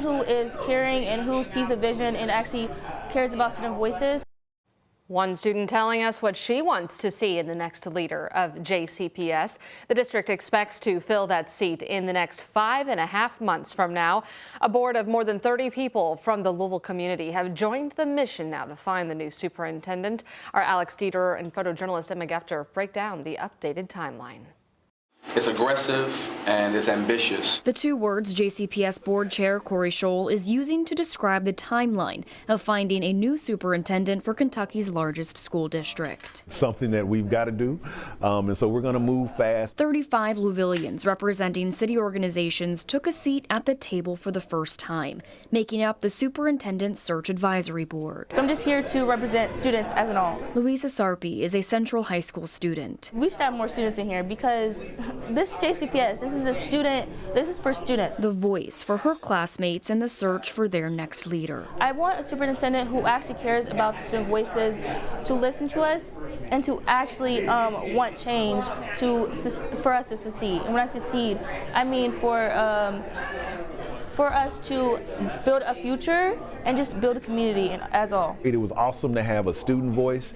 someone who is caring and who sees the vision and actually cares about student voices. One student telling us what she wants to see in the next leader of JCPS. The district expects to fill that seat in the next 5.5 months from now. A board of more than 30 people from the Louisville community have joined the mission now to find the new superintendent. Our Alex Dieter and photojournalist Emma Gefter break down the updated timeline. It's aggressive and it's ambitious. The two words JCPS Board Chair Corey Scholl is using to describe the timeline of finding a new superintendent for Kentucky's largest school district. Something that we've got to do, and so we're going to move fast. 35 Louisvillians representing city organizations took a seat at the table for the first time, making up the Superintendent Search Advisory Board. So I'm just here to represent students as an all. Louisa Sarpy is a Central High School student. We should have more students in here because this JCPS, this is for students. The voice for her classmates in the search for their next leader. I want a superintendent who actually cares about the student voices, to listen to us, and to actually want change for us to succeed. And when I succeed, I mean for us to build a future and just build a community as all. It was awesome to have a student voice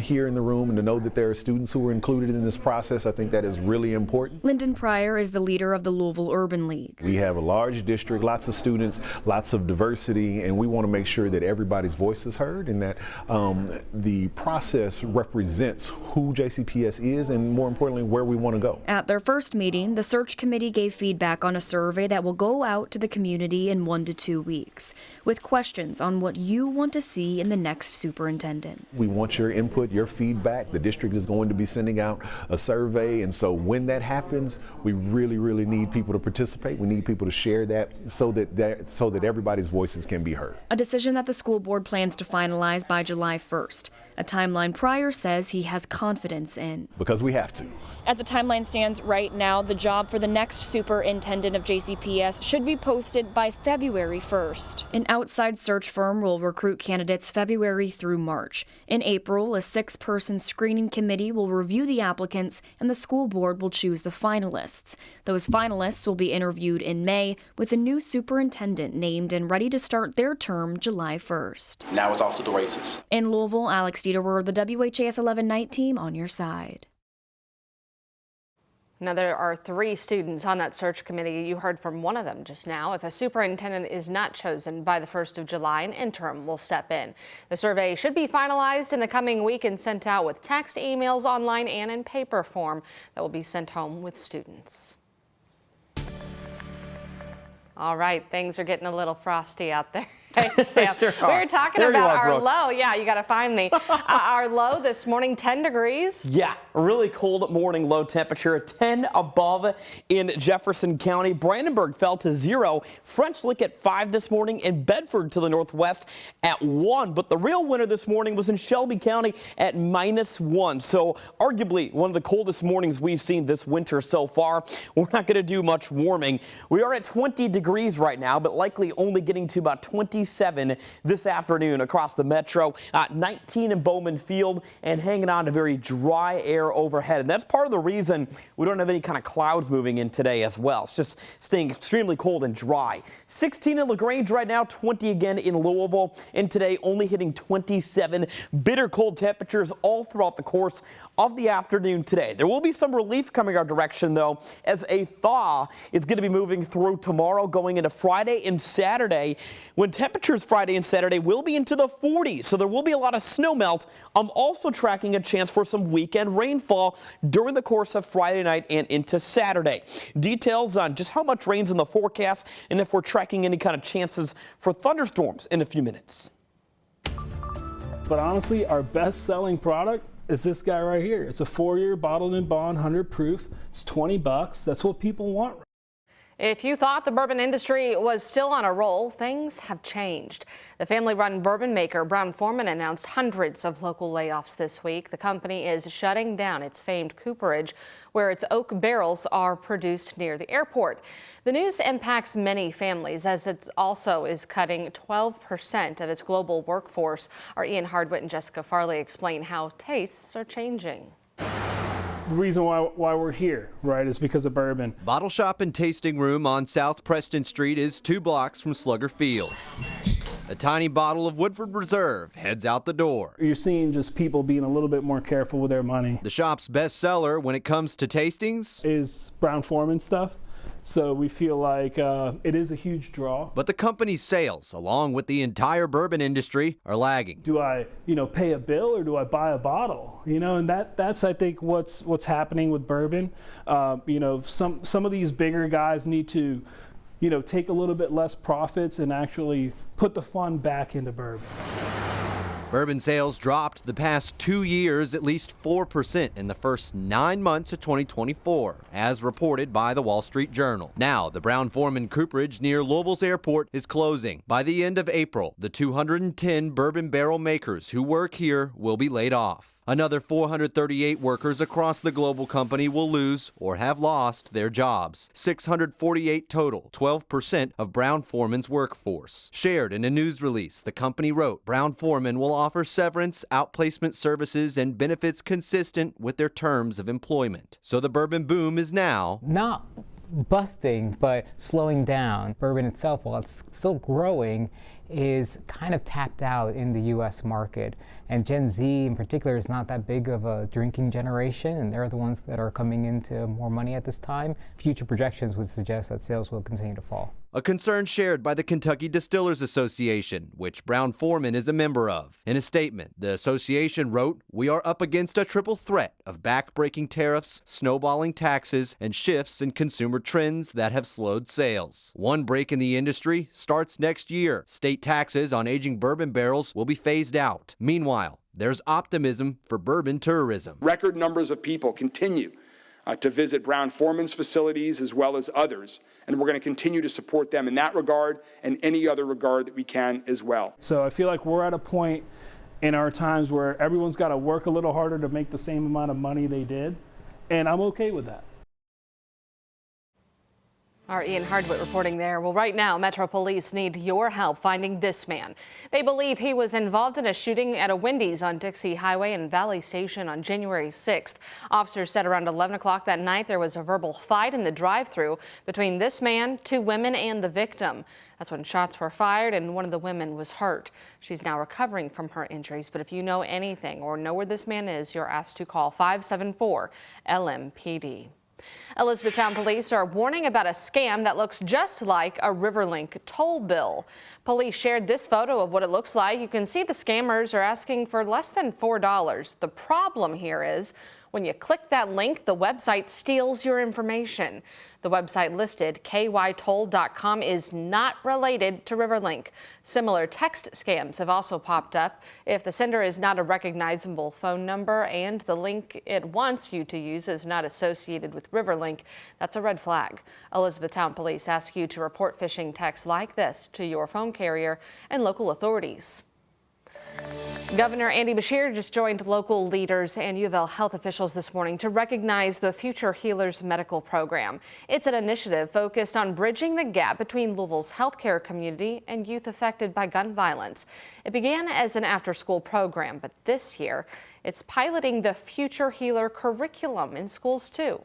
here in the room and to know that there are students who were included in this process. I think that is really important. Lyndon Pryor is the leader of the Louisville Urban League. We have a large district, lots of students, lots of diversity, and we want to make sure that everybody's voice is heard and that the process represents who JCPS is and, more importantly, where we want to go. At their first meeting, the search committee gave feedback on a survey that will go out to the community in 1 to 2 weeks, with questions on what you want to see in the next superintendent. We want your input, your feedback. The district is going to be sending out a survey, and so when that happens, we really need people to participate. We need people to share that so that everybody's voices can be heard. A decision that the school board plans to finalize by July 1st, a timeline Pryor says he has confidence in. Because we have to. As the timeline stands right now, the job for the next superintendent of JCPS should be posted by February 1st. An outside search firm will recruit candidates February through March. In April, a 6-person screening committee will review the applicants and the school board will choose the finalists. Those finalists will be interviewed in May, with a new superintendent named and ready to start their term July 1st. Now it's off to the races. In Louisville, Alex Dieter, the WHAS11 night team on your side. Now, there are 3 students on that search committee. You heard from one of them just now. If a superintendent is not chosen by the 1st of July, an interim will step in. The survey should be finalized in the coming week and sent out with text, emails, online, and in paper form that will be sent home with students. All right, things are getting a little frosty out there. Sure we were talking there about our Brooke. low. Yeah, you got to find me. Our low this morning, 10 degrees. Yeah, really cold morning low temperature, 10 above in Jefferson County. Brandenburg fell to 0. French Lick at 5 this morning, and Bedford to the northwest at 1. But the real winter this morning was in Shelby County at -1. So arguably one of the coldest mornings we've seen this winter so far. We're not going to do much warming. We are at 20 degrees right now, but likely only getting to about 27 this afternoon across the metro. 19 in Bowman Field, and hanging on to very dry air overhead. And that's part of the reason we don't have any kind of clouds moving in today as well. It's just staying extremely cold and dry. 16 in LaGrange right now, 20 again in Louisville, and today only hitting 27. Bitter cold temperatures all throughout the course of the afternoon today. There will be some relief coming our direction, though, as a thaw is going to be moving through tomorrow, going into Friday and Saturday, when temperatures Friday and Saturday will be into the 40s. So there will be a lot of snow melt. I'm also tracking a chance for some weekend rainfall during the course of Friday night and into Saturday. Details on just how much rain's in the forecast and if we're tracking any kind of chances for thunderstorms in a few minutes. But honestly, our best-selling product is this guy right here. It's a 4-year bottled in bond, 100 proof. It's $20. That's what people want. If you thought the bourbon industry was still on a roll, things have changed. The family-run bourbon maker Brown-Forman announced hundreds of local layoffs this week. The company is shutting down its famed cooperage, where its oak barrels are produced near the airport. The news impacts many families, as it also is cutting 12% of its global workforce. Our Ian Hardwitt and Jessica Farley explain how tastes are changing. the reason why we're here, right, is because of bourbon. Bottle Shop and Tasting Room on South Preston Street is 2 blocks from Slugger Field. A tiny bottle of Woodford Reserve heads out the door. You're seeing just people being a little bit more careful with their money. The shop's best seller when it comes to tastings is Brown Foreman stuff. So we feel like it is a huge draw. But the company's sales, along with the entire bourbon industry, are lagging. Do I, pay a bill or do I buy a bottle? And that's I think what's happening with bourbon. Some of these bigger guys need to, take a little bit less profits and actually put the fun back into bourbon. Bourbon sales dropped the past 2 years at least 4% in the first 9 months of 2024, as reported by the Wall Street Journal. Now, the Brown Foreman cooperage near Louisville's airport is closing. By the end of April, the 210 bourbon barrel makers who work here will be laid off. Another 438 workers across the global company will lose or have lost their jobs. 648 total, 12% of Brown Foreman's workforce. Shared in a news release, the company wrote, Brown Foreman will offer severance, outplacement services, and benefits consistent with their terms of employment. So the bourbon boom is now not busting, but slowing down. Bourbon itself, while it's still growing, is kind of tapped out in the U.S. market. And Gen Z in particular is not that big of a drinking generation, and they're the ones that are coming into more money at this time. Future projections would suggest that sales will continue to fall. A concern shared by the Kentucky Distillers Association, which Brown Foreman is a member of. In a statement, the association wrote, "We are up against a triple threat of back-breaking tariffs, snowballing taxes, and shifts in consumer trends that have slowed sales. One break in the industry starts next year. State taxes on aging bourbon barrels will be phased out. Meanwhile, there's optimism for bourbon tourism." Record numbers of people continue to visit Brown Foreman's facilities as well as others, and we're going to continue to support them in that regard and any other regard that we can as well. So I feel like we're at a point in our times where everyone's got to work a little harder to make the same amount of money they did, and I'm okay with that. Our Ian Hardwick reporting there. Well, right now, Metro Police need your help finding this man. They believe he was involved in a shooting at a Wendys on Dixie Highway and Valley Station on January 6th. Officers said around 11 o'clock that night there was a verbal fight in the drive-thru between this man, 2 women, and the victim. That's when shots were fired and one of the women was hurt. She's now recovering from her injuries, but if you know anything or know where this man is, you're asked to call 574-LMPD. Elizabethtown police are warning about a scam that looks just like a Riverlink toll bill. Police shared this photo of what it looks like. You can see the scammers are asking for less than $4. The problem here is when you click that link, the website steals your information. The website listed, kytoll.com, is not related to Riverlink. Similar text scams have also popped up. If the sender is not a recognizable phone number and the link it wants you to use is not associated with Riverlink, that's a red flag. Elizabethtown police ask you to report phishing texts like this to your phone carrier and local authorities. Governor Andy Beshear just joined local leaders and U of L health officials this morning to recognize the Future Healers Medical Program. It's an initiative focused on bridging the gap between Louisville's healthcare community and youth affected by gun violence. It began as an after-school program, but this year it's piloting the Future Healer curriculum in schools too.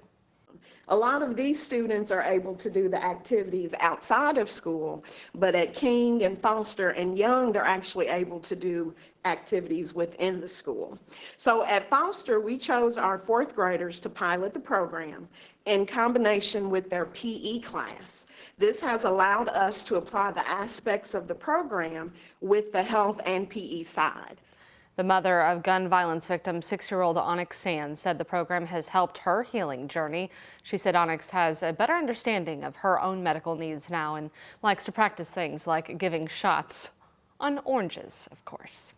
A lot of these students are able to do the activities outside of school, but at King and Foster and Young, they're actually able to do activities within the school. So at Foster, we chose our 4th graders to pilot the program in combination with their PE class. This has allowed us to apply the aspects of the program with the health and PE side. The mother of gun violence victim 6-year-old Onyx Sands said the program has helped her healing journey. She said Onyx has a better understanding of her own medical needs now and likes to practice things like giving shots on oranges, of course.